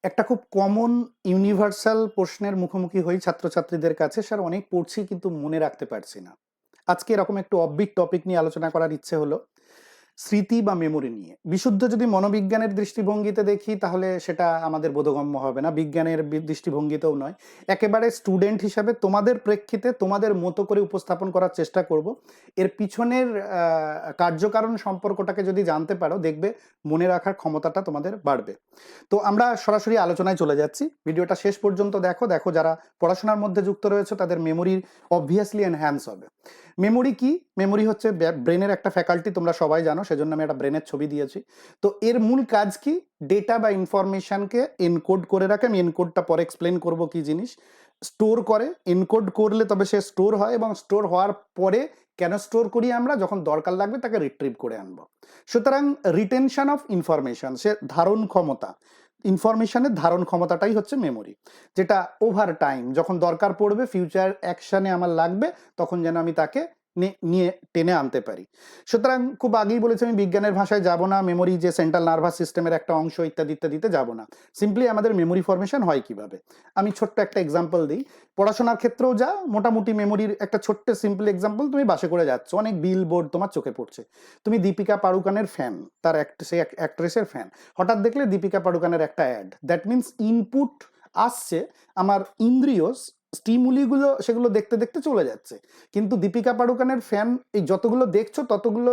একটা খুব common universal প্রশ্নের মুখোমুখি হই ছাত্রছাত্রীদের কাছে, স্যার অনেক পড়ছি কিন্তু মনে রাখতে পারছি না। আজকে এরকম একটু অফবিট টপিক নিয়ে আলোচনা করার ইচ্ছে হলো, স্মৃতি বা মেমোরি নিয়ে। বিশুদ্ধ যদি মনোবিজ্ঞানের দৃষ্টিভঙ্গিতে দেখি তাহলে সেটা আমাদের বোধগম্য হবে না, বিজ্ঞানের দৃষ্টিভঙ্গিতেও নয়। একেবারে স্টুডেন্ট হিসাবে তোমাদের প্রেক্ষিতে তোমাদের মতো করে উপস্থাপন করার চেষ্টা করব। এর পিছনের কার্যকারণ সম্পর্কটাকে যদি জানতে পারো, দেখবে মনে রাখার ক্ষমতাটা তোমাদের বাড়বে। তো আমরা সরাসরি আলোচনায় চলে যাচ্ছি। ভিডিওটা শেষ পর্যন্ত দেখো দেখো যারা পড়াশোনার মধ্যে যুক্ত রয়েছে তাদের মেমোরির অবভিয়াসলি এনহ্যান্স হবে। মেমোরি কি? মেমোরি হচ্ছে ব্রেনের একটা ফ্যাকাল্টি, তোমরা সবাই জানো, সেজন্য আমি একটা ব্রেনের ছবি দিয়েছি। তো এর মূল কাজ কি? ডেটা বা ইনফরমেশনকে এনকোড করে রাখে। আমি এনকোডটা পরে এক্সপ্লেন করব কি জিনিস। স্টোর করে, এনকোড করলে তবে সে স্টোর হয়, এবং স্টোর হওয়ার পরে কেন স্টোর করি আমরা? যখন দরকার লাগবে তাকে রিট্রিভ করে আনবো। সুতরাং রিটেনশন অফ ইনফরমেশন, সে ধারণ ক্ষমতা, ইনফরমেশনের ধারণ ক্ষমতাটাই হচ্ছে মেমোরি, যেটা ওভার টাইম যখন দরকার পড়বে, ফিউচার অ্যাকশনে আমার লাগবে, তখন যেন আমি তাকে নিয়ে টেনে আনতে পারি। সুতরাং খুব আগেই বলেছি আমি বিজ্ঞানের ভাষায় যাব না, মেমোরি যে সেন্ট্রাল নার্ভাস সিস্টেমের একটা অংশ ইত্যাদি ইত্যাদিতে যাব না। সিম্পলি আমাদের মেমোরি ফরমেশন হয় কিভাবে, আমি ছোট্ট একটা এক্সাম্পল দিই। পড়াশোনার ক্ষেত্রেও যা, মোটামুটি মেমোরির একটা ছোট্ট সিম্পল এক্সাম্পল, তুমি বাসে করে যাচ্ছ, অনেক বিল বোর্ড তোমার চোখে পড়ছে, তুমি দীপিকা পাড়ুকানের ফ্যান, তার সেই অ্যাক্ট্রেসের ফ্যান। হঠাৎ দেখলে দীপিকা পাড়ুকানের একটা অ্যাড, দ্যাট মিনস ইনপুট আসছে, আমার ইন্দ্রিয় স্টিমুলিগুলো সেগুলো দেখতে দেখতে চলে যাচ্ছে। কিন্তু দীপিকা পাড়ুকানের ফ্যান এই যতগুলো দেখছো ততগুলো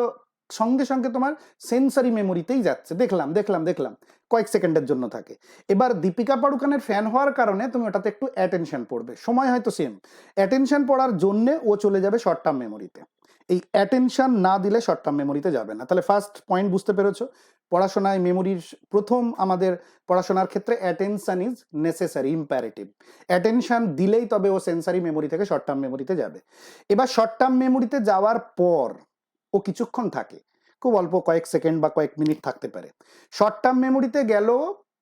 সঙ্গে সঙ্গে তোমার সেন্সারি মেমোরিতেই যাচ্ছে, দেখলাম দেখলাম দেখলাম, কয়েক সেকেন্ডের জন্য থাকে। এবার দীপিকা পাড়ুকানের ফ্যান হওয়ার কারণে তুমি ওটাতে একটু অ্যাটেনশন পড়বে, সময় হয়তো সেম, অ্যাটেনশন পড়ার জন্যে ও চলে যাবে শর্ট টার্ম মেমোরিতে। এই অ্যাটেনশন না দিলে শর্ট টার্ম মেমোরিতে যাবে না। তাহলে ফার্স্ট পয়েন্ট বুঝতে পেরেছো, পড়াশোনায় মেমোরির প্রথম আমাদের পড়াশোনার ক্ষেত্রে attention is necessary, imperative. Attention দিলেই তবে ও সেন্সারি মেমোরি থেকে শর্ট টার্ম মেমোরিতে যাবে। এবার শর্ট টার্ম মেমোরিতে যাওয়ার পর ও কিছুক্ষণ থাকে, খুব অল্প কয়েক সেকেন্ড বা কয়েক মিনিট থাকতে পারে। শর্ট টার্ম মেমোরিতে গেল,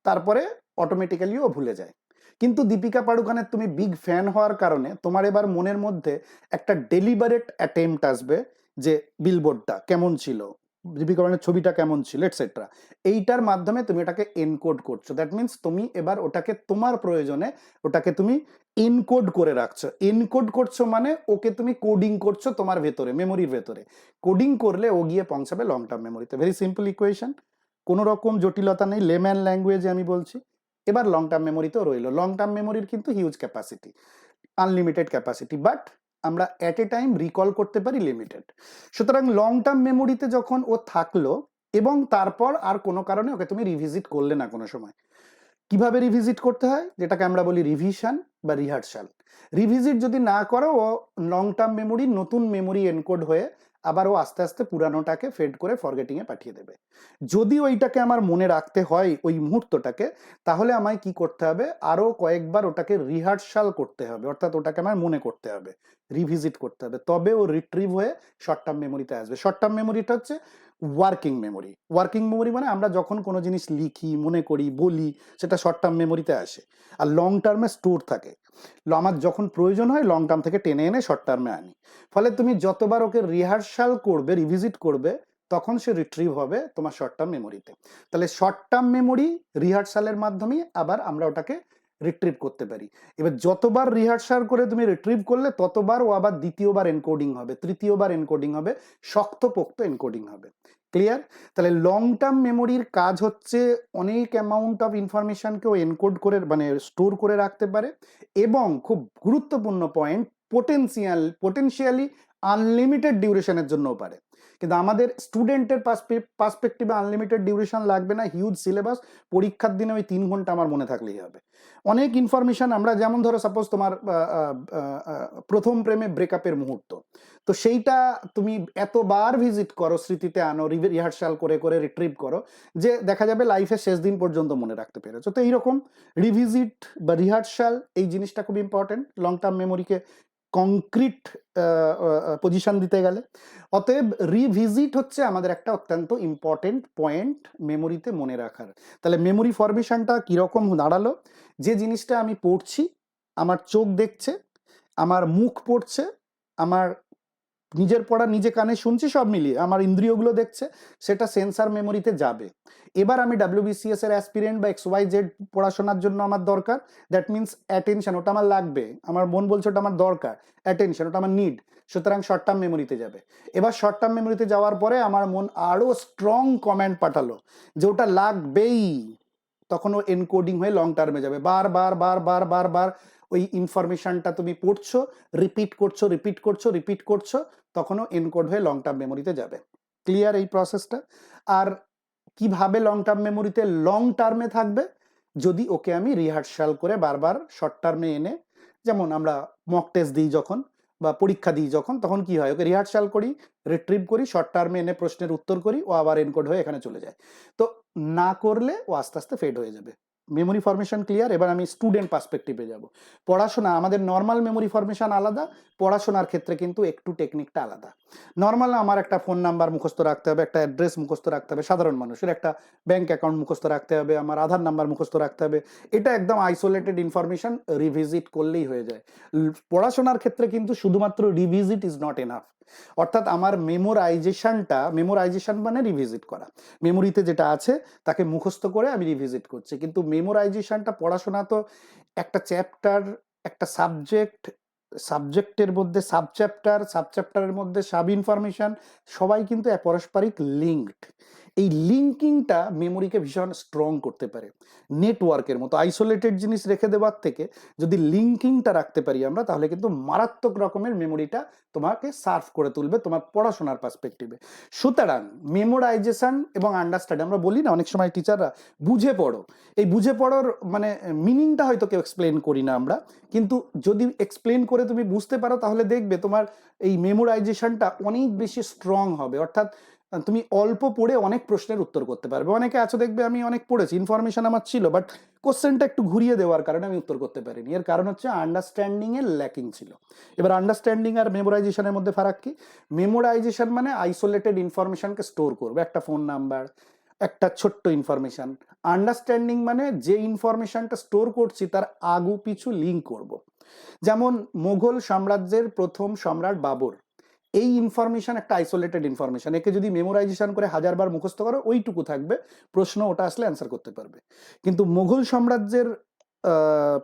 তারপরে অটোমেটিক্যালি ও ভুলে যায়। কিন্তু দীপিকা পাড়ুকানের তুমি বিগ ফ্যান হওয়ার কারণে তোমার এবার মনের মধ্যে একটা ডেলিবারেট অ্যাটেম্পট আসবে, যে বিলবোর্ডটা কেমন ছিল, দীপিকা পাড়ুকানের ছবিটা কেমন ছিল, এটসেট্রা। এইটার মাধ্যমে তুমি এটাকে এনকোড করছো। দ্যাট মিনস তুমি এবার ওটাকে তোমার প্রয়োজনে ওটাকে তুমি এনকোড করে রাখছো। এনকোড করছো মানে ওকে তুমি কোডিং করছো তোমার ভেতরে, মেমোরির ভেতরে। কোডিং করলে ও গিয়ে পৌঁছাবে লং টার্ম মেমোরিতে। ভেরি সিম্পল ইকুয়েশন, কোনো রকম জটিলতা নেই, লেম্যান ল্যাঙ্গুয়েজে আমি বলছি। এবার লং টার্ম মেমোরিতেও রইলো। লং টার্ম মেমোরির কিন্তু huge capacity, unlimited capacity, but আমরা অ্যাট এ টাইম রিকল করতে পারি লিমিটেড। সুতরাং লং টার্ম মেমোরিতে যখন ও থাকলো, এবং তারপর আর কোনো কারণে ওকে তুমি রিভিজিট করলে না কোনো সময়, কিভাবে রিভিজিট করতে হয়, যেটাকে আমরা বলি রিভিশন বা রিহার্সাল। রিভিজিট যদি না করো, ও লং টার্ম মেমোরি নতুন মেমোরি এনকোড হয়ে আবার ও আস্তে আস্তে পুরানোটাকে ফেড করে ফরগেটিংয়ে পাঠিয়ে দেবে। যদি ওইটাকে আমার মনে রাখতে হয় ওই মুহূর্তটাকে, তাহলে আমায় কি করতে হবে, আরো কয়েকবার ওটাকে রিহার্সাল করতে হবে, অর্থাৎ ওটাকে আমার মনে করতে হবে, রিভিজিট করতে হবে, তবে ও রিট্রিভ হয়ে শর্ট টার্ম মেমোরিতে আসবে। শর্ট টার্ম মেমোরিটা হচ্ছে ওয়ার্কিং মেমোরি। ওয়ার্কিং মেমোরি মানে আমরা যখন কোনো জিনিস লিখি, মনে করি, বলি, সেটা শর্ট টার্ম মেমোরিতে আসে। আর লং টার্মে স্টোর থাকে, আমার যখন প্রয়োজন হয় লং টার্ম থেকে টেনে এনে শর্ট টার্মে আনি। ফলে তুমি যতবার ওকে রিহার্সাল করবে, রিভিজিট করবে, তখন সে রিট্রিভ হবে তোমার শর্ট টার্ম মেমোরিতে। তাহলে শর্ট টার্ম মেমোরি রিহার্সালের মাধ্যমে আবার আমরা ওটাকে রিট্রিভ করতে পারি। এবার যতবার রিহার্সাল করে তুমি রিট্রিভ করলে ততবার ও আবার দ্বিতীয়বার এনকোডিং হবে, তৃতীয়বার এনকোডিং হবে, শক্তপোক্ত এনকোডিং হবে। ক্লিয়ার? তাহলে লং টার্ম মেমোরির কাজ হচ্ছে অনেক অ্যামাউন্ট অফ ইনফরমেশনকেও এনকোড করে, মানে স্টোর করে রাখতে পারে, এবং খুব গুরুত্বপূর্ণ পয়েন্ট, পোটেনশিয়ালি আনলিমিটেড ডিউরেশনের জন্যও পারে। কিন্তু আমাদের স্টুডেন্টের পার্সপেক্টিভে আনলিমিটেড ডিউরেশন লাগবে না, হিউজ সিলেবাস, পরীক্ষার দিনে ওই 3 ঘন্টা আমার মনে থাকলেই হবে। অনেক ইনফরমেশন আমরা, যেমন ধরো সাপোজ তোমার প্রথম প্রেমে ব্রেকআপের মুহূর্ত, তো সেইটা তুমি এতবার ভিজিট করো, স্মৃতিতে আনো, রিহার্সাল করে করে রিট্রিভ করো, যে দেখা যাবে লাইফের শেষ দিন পর্যন্ত মনে রাখতে পেরেছো। তো এইরকম রিভিজিট বা রিহার্সাল, এই জিনিসটা খুব ইম্পর্টেন্ট লং টার্ম মেমোরিকে কংক্রিট পজিশন দিতে গেলে। অতএব রিভিজিট হচ্ছে আমাদের একটা অত্যন্ত ইম্পর্টেন্ট পয়েন্ট মেমোরিতে মনে রাখার। তাহলে মেমোরি ফরমেশনটা কিরকম দাঁড়ালো, যে জিনিসটা আমি পড়ছি, আমার চোখ দেখছে, আমার মুখ পড়ছে, আমার নিজের পড়া নিজে কানে শুনছি, সব মিলিয়ে আমার ইন্দ্রিয়গুলো দেখছে, সেটা সেন্সার মেমোরিতে যাবে। এবার আমি ডাব্লিউবিসিএস এর অ্যাসপিরেন্ট বা XYZ পড়াশোনার জন্য আমার দরকার, দ্যাট মিনস অ্যাটেনশন, ওটা আমার লাগবে, আমার মন বলছে ওটা আমার দরকার, অ্যাটেনশন ওটা আমার নিড, সুতরাং শর্ট টার্ম মেমোরিতে যাবে। এবার শর্ট টার্ম মেমোরিতে যাওয়ার পরে আমার মন আরও স্ট্রং কমান্ড পাঠালো যে ওটা লাগবেই, তখন ও এনকোডিং হয়ে লং টার্মে যাবে, বারবার বারবার বারবার ওই ইনফরমেশনটা তুমি পড়ছো, রিপিট করছো রিপিট করছো রিপিট করছো, তখনও এনকোড হয়ে লং টার্ম মেমোরিতে যাবে। ক্লিয়ার এই প্রসেসটা? আর কিভাবে লং টার্ম মেমোরিতে লং টার্মে থাকবে? যদি ওকে আমি রিহার্সাল করে বারবার শর্ট টার্মে এনে, যেমন আমরা মক টেস্ট দিই যখন বা পরীক্ষা দিই যখন, তখন কি হয়, ওকে রিহার্সাল করি, রিট্রিভ করি, শর্ট টার্মে এনে প্রশ্নের উত্তর করি, ও আবার এনকোড হয়ে এখানে চলে যায়। তো না করলে ও আস্তে আস্তে ফেড হয়ে যাবে। Memory formation clear? এবার আমি স্টুডেন্ট পার্সপেক্টিভে যাব। পড়াশোনা, আমাদের নর্মাল মেমোরি ফরমেশন আলাদা, পড়াশোনার ক্ষেত্রে কিন্তু একটু টেকনিকটা আলাদা। নর্মাল আমার একটা ফোন নাম্বার মুখস্থ রাখতে হবে, একটা অ্যাড্রেস মুখস্থ রাখতে হবে, সাধারণ মানুষের একটা ব্যাংক অ্যাকাউন্ট মুখস্থ রাখতে হবে, আমার আধার নাম্বার মুখস্থ রাখতে হবে, এটা একদম আইসোলেটেড ইনফরমেশন, রিভিজিট করলেই হয়ে যায়। পড়াশোনার ক্ষেত্রে কিন্তু শুধুমাত্র রিভিজিট ইজ নট এনাফ। অর্থাৎ আমার মেমোরাইজেশন মানে রিভিজিট করা, মেমোরিতে যেটা আছে তাকে মুখস্থ করে আমি রিভিজিট করছি, কিন্তু মেমোরাইজেশনটা, পড়াশোনা তো একটা চ্যাপ্টার, একটা সাবজেক্টের মধ্যে সাবচ্যাপ্টারের মধ্যে সাব ইনফরমেশন, সবাই কিন্তু পারস্পরিক লিঙ্কড। এই লিঙ্কিংটা মেমোরিকে ভীষণ স্ট্রং করতে পারে। নেটওয়ার্কের মতো আইসোলেটেড জিনিস রেখে দেওয়ার থেকে যদি লিঙ্কিংটা রাখতে পারি আমরা, তাহলে কিন্তু মারাত্মক রকমের মেমোরিটা তোমাকে সার্ভ করে তুলবে তোমার পড়াশোনার পার্সপেক্টিভে। সুতরাং মেমোরাইজেশন এবং আন্ডারস্ট্যান্ড, আমরা বলি না অনেক সময় টিচাররা বুঝে পড়ো, এই বুঝে পড়োর মানে মিনিংটা হয়তো কেউ এক্সপ্লেন করি না আমরা, কিন্তু যদি এক্সপ্লেন করে তুমি বুঝতে পারো, তাহলে দেখবে তোমার এই মেমোরাইজেশনটা অনেক বেশি স্ট্রং হবে। অর্থাৎ তুমি অল্প পড়ে অনেক প্রশ্নের উত্তর করতে পারবে। অনেকে আছো দেখবে, আমি অনেক পড়েছি, ইনফরমেশন আমার ছিল, বাট কোশ্চেনটা একটু ঘুরিয়ে দেওয়ার কারণে আমি উত্তর করতে পারিনি। এর কারণ হচ্ছে আন্ডারস্ট্যান্ডিং এর ল্যাকিং ছিল। এবার আন্ডারস্ট্যান্ডিং আর মেমোরাইজেশনের মধ্যে ফারাক কি? মেমোরাইজেশন মানে আইসোলেটেড ইনফরমেশনকে স্টোর করবে, একটা ফোন নাম্বার, একটা ছোট্ট ইনফরমেশন। আন্ডারস্ট্যান্ডিং মানে যে ইনফরমেশনটা স্টোর করছি তার আগু পিছু লিঙ্ক করব। যেমন মুঘল সাম্রাজ্যের প্রথম সম্রাট বাবর, এই ইনফরমেশন একটা আইসোলেটেড ইনফরমেশন, একে যদি মেমোরাইজেশন করে 1000 বার মুখস্থ করো, ওইটুকু থাকবে, প্রশ্ন ওটা আসলে অ্যান্সার করতে পারবে। কিন্তু মুঘল সাম্রাজ্যের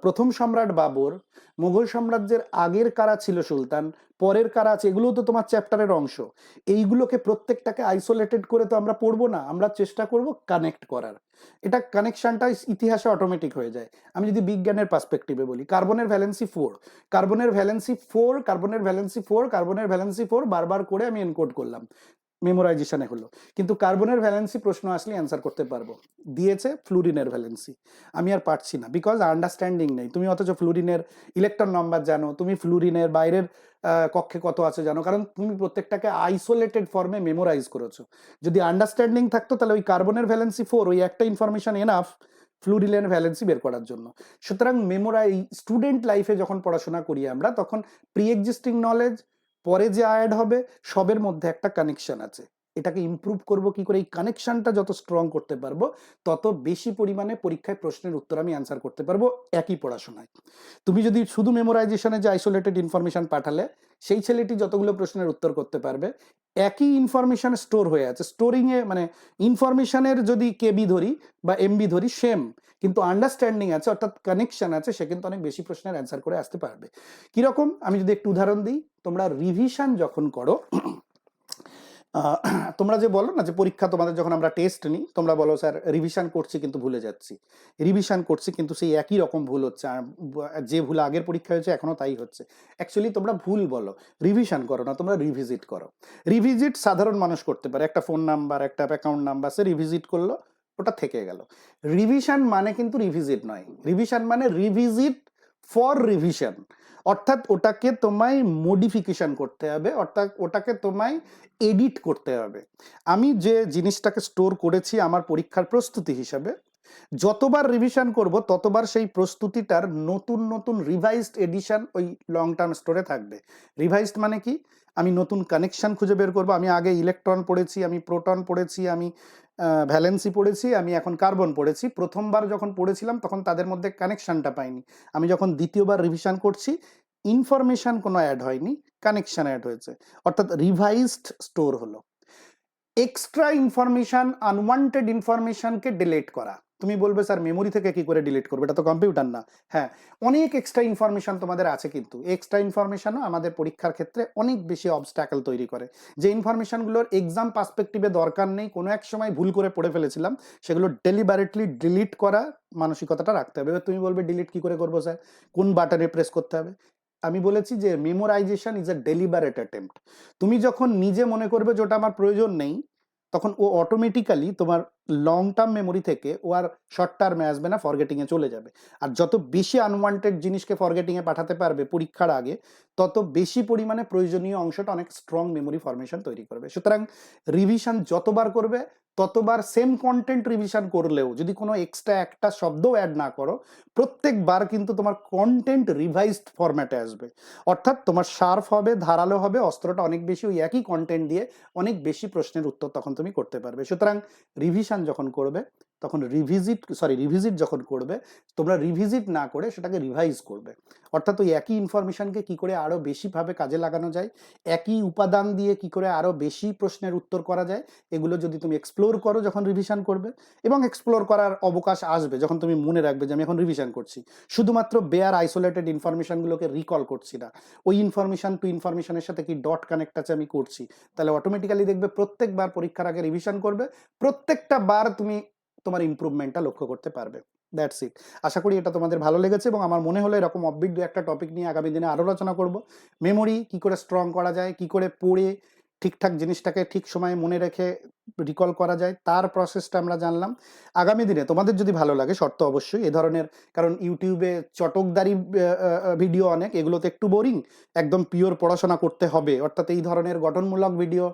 প্রথম সম্রাট বাবর, মুঘল সাম্রাজ্যের আগের কারা ছিল সুলতান, পরের কারা আছে, এগুলো তো তোমার চ্যাপ্টারের অংশ। এইগুলোকে প্রত্যেকটাকে আইসোলেটেড করে তো আমরা পড়বো না, আমরা চেষ্টা করব কানেক্ট করার। এটা কানেকশনটা ইতিহাসে অটোমেটিক হয়ে যায়। আমি যদি বিজ্ঞানের পার্সপেক্টিভে বলি, কার্বনের ভ্যালেন্সি 4, কার্বনের ভ্যালেন্সি 4, কার্বনের ভ্যালেন্সি 4, কার্বনের ভ্যালেন্সি 4 বারবার করে আমি এনকোড করলাম, মেমোরাইজেশনে হলো। কিন্তু কার্বনের ভ্যালেন্সি প্রশ্ন আসলে অ্যান্সার করতে পারবো। দিয়েছে ফ্লুরিনের ভ্যালেন্সি, আমি আর পারছি না, বিকজ আন্ডারস্ট্যান্ডিং নেই। তুমি অথচ ফ্লুরিনের ইলেকট্রন নাম্বার জানো, তুমি ফ্লুরিনের বাইরের কক্ষে কত আছে জানো, কারণ তুমি প্রত্যেকটাকে আইসোলেটেড ফর্মে মেমোরাইজ করেছো। যদি আন্ডারস্ট্যান্ডিং থাকতো, তাহলে ওই কার্বনের ভ্যালেন্সি 4, ওই একটা ইনফরমেশন এনাফ ফ্লুরিনের ভ্যালেন্সি বের করার জন্য। সুতরাং স্টুডেন্ট লাইফে যখন পড়াশোনা করি আমরা, তখন প্রি এক্সিস্টিং নলেজ, পরে যে অ্যাড হবে, সবের মধ্যে একটা কানেকশন আছে। এটাকে ইমপ্রুভ করব কি করে? এই কানেকশনটা যত স্ট্রং করতে পারবো, তত বেশি পরিমাণে পরীক্ষায় প্রশ্নের উত্তর আমি অ্যান্সার করতে পারবো একই পড়াশোনায়। তুমি যদি শুধু মেমোরাইজেশনে যে আইসোলেটেড ইনফরমেশন পাঠালে, সেই ছেলেটি যতগুলো প্রশ্নের উত্তর করতে পারবে, একই ইনফরমেশন স্টোর হয়ে আছে, স্টোরিংয়ে মানে ইনফরমেশনের যদি কেবি ধরি বা এমবি ধরি সেম, কিন্তু আন্ডারস্ট্যান্ডিং আছে, অর্থাৎ কানেকশন আছে, সে কিন্তু অনেক বেশি প্রশ্নের অ্যান্সার করে আসতে পারবে। কিরকম? আমি যদি একটু উদাহরণ দিই, তোমরা রিভিশন যখন করো, তোমরা যে বলো না যে পরীক্ষা তোমাদের যখন আমরা টেস্ট নিই, তোমরা বলো স্যার রিভিশন করছি কিন্তু ভুলে যাচ্ছি, রিভিশন করছি কিন্তু সেই একই রকম ভুল হচ্ছে, যে ভুল আগের পরীক্ষা হয়েছে এখনো তাই হচ্ছে। অ্যাকচুয়ালি তোমরা ভুল বলো, রিভিশন করো না, তোমরা রিভিজিট করো। রিভিজিট সাধারণ মানুষ করতে পারে, একটা ফোন নাম্বার, একটা অ্যাকাউন্ট নাম্বার, সে রিভিজিট করলো, ওটা থেকে গেল। রিভিশন মানে কিন্তু রিভিজিট নয়, রিভিশন মানে রিভিজিট ফর রিভিশন, অর্থাৎ ওটাকে তোমায় মডিফিকেশন করতে হবে, অর্থাৎ ওটাকে তোমায় এডিট করতে হবে। আমি যে জিনিসটাকে স্টোর করেছি আমার পরীক্ষার প্রস্তুতি হিসাবে, যতবার রিভিশন করব ততবার সেই প্রস্তুতিটার নতুন নতুন রিভাইজড এডিশন ওই লং টার্ম স্টোরে থাকবে। রিভাইজড মানে কি? আমি নতুন কানেকশন খুঁজে বের করবো। আমি আগে ইলেকট্রন পড়েছি, আমি প্রোটন পড়েছি, আমি ভ্যালেন্সি পড়েছি, আমি এখন কার্বন পড়েছি। প্রথমবার যখন পড়েছিলাম তখন তাদের মধ্যে কানেকশনটা পাইনি। আমি যখন দ্বিতীয়বার রিভিশন করছি, ইনফরমেশন কোনো অ্যাড হয়নি, কানেকশন অ্যাড হয়েছে, অর্থাৎ রিভাইজড স্টোর হলো। এক্সট্রা ইনফরমেশন, আনওয়ান্টেড ইনফরমেশনকে ডিলিট করা। তুমি বলবে স্যার মেমোরি থেকে কি করে ডিলিট করবে, এটা তো কম্পিউটার না। হ্যাঁ, অনেক এক্সট্রা ইনফরমেশন তোমাদের আছে, কিন্তু এক্সট্রা ইনফরমেশনও আমাদের পরীক্ষার ক্ষেত্রে অনেক বেশি অবস্ট্যাকল তৈরি করে। যে ইনফরমেশনগুলোর এক্সাম পার্সপেক্টিভে দরকার নেই, কোনো এক সময় ভুল করে পড়ে ফেলেছিলাম, সেগুলো ডেলিবারেটলি ডিলিট করা মানসিকতাটা রাখতে হবে। এবার তুমি বলবে ডিলিট কি করে করবো স্যার, কোন বাটনে প্রেস করতে হবে? আমি বলেছি যে memorisation is a deliberate attempt. তুমি যখন নিজে মনে করবে যে ওটা আমার প্রয়োজন নেই, তখন ও অটোমেটিক্যালি তোমার লং টার্ম মেমোরি থেকে ও আর শর্ট টার্মে আসবে না, ফরগেটিং এ চলে যাবে। আর যত বেশি আনওয়ান্টেড জিনিসকে ফরগেটিং এ পাঠাতে পারবে পরীক্ষার আগে, তত বেশি পরিমাণে প্রয়োজনীয় অংশটা অনেক স্ট্রং মেমোরি ফরমেশন তৈরি করবে। সুতরাং রিভিশন যতবার করবে, ততবার সেম কন্টেন্ট রিভিশন করলেও যদি কোনো এক্সট্রা একটা শব্দও অ্যাড না করো, প্রত্যেকবার কিন্তু তোমার কন্টেন্ট রিভাইজড ফরম্যাটে আসবে। অর্থাৎ তোমার শার্প হবে, ধারালো হবে, অস্ত্রটা অনেক বেশি ওই একই কন্টেন্ট দিয়ে অনেক বেশি প্রশ্নের উত্তর তখন তুমি করতে পারবে। সুতরাং রিভিশন যখন করবে, তখন রিভিজিট যখন করবে, তোমরা রিভিজিট না করে সেটাকে রিভাইজ করবে। অর্থাৎ ওই একই ইনফরমেশনকে কি করে আরো বেশিভাবে কাজে লাগানো যায়, একই উপাদান দিয়ে কি করে আরো বেশি প্রশ্নের উত্তর করা যায়, এগুলো যদি তুমি এক্সপ্লোর করো যখন রিভিশন করবে, এবং এক্সপ্লোর করার অবকাশ আসবে যখন তুমি মনে রাখবে যে আমি এখন রিভিশন করছি, শুধুমাত্র বেয়ার আইসোলেটেড ইনফরমেশনগুলোকে রিকল করছি না, ওই ইনফরমেশন টু ইনফরমেশনের সাথে কি ডট কানেক্ট আছে আমি করছি, তাহলে অটোমেটিক্যালি দেখবে প্রত্যেকবার পরীক্ষার আগে রিভিশন করবে, প্রত্যেকটা বার তুমি তোমার ইমপ্রুভমেন্টটা লক্ষ্য করতে পারবে। That's it. আশা করি এটা তোমাদের ভালো লেগেছে, এবং আমার মনে হলো এরকম অববিট দু একটা টপিক নিয়ে আগামী দিনে আরো আলোচনা করব। মেমোরি কি করে স্ট্রং করা যায়, কি করে পড়ে ঠিকঠাক জিনিসটাকে ঠিক সময়ে মনে রেখে রিকল করা যায়, তার প্রসেসটা আমরা জানলাম। আগামী দিনে তোমাদের যদি ভালো লাগে, শর্ত অবশ্যই এ ধরনের, কারণ ইউটিউবে চটকদারি ভিডিও অনেক, এগুলোতে একটু বোরিং, একদম পিওর পড়াশোনা করতে হবে, অর্থাৎ এই ধরনের গঠনমূলক ভিডিও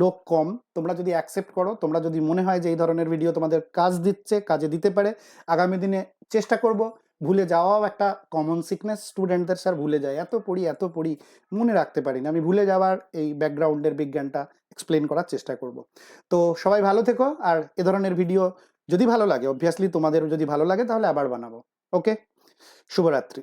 লোক কম। তোমরা যদি অ্যাকসেপ্ট করো, তোমরা যদি মনে হয় যে এই ধরনের ভিডিও তোমাদের কাজ দিচ্ছে, কাজে দিতে পারে, আগামী দিনে চেষ্টা করব। ভুলে যাওয়াও একটা কমন সিকনেস স্টুডেন্টদের, স্যার ভুলে যায়, এত পড়ি মনে রাখতে পারি না, আমি ভুলে যাওয়ার এই ব্যাকগ্রাউন্ডের বিজ্ঞানটা এক্সপ্লেন করার চেষ্টা করব। তো সবাই ভালো থেকো, আর এ ধরনের ভিডিও যদি ভালো লাগে, অবভিয়াসলি তোমাদের যদি ভালো লাগে তাহলে আবার বানাবো। ওকে, শুভরাত্রি।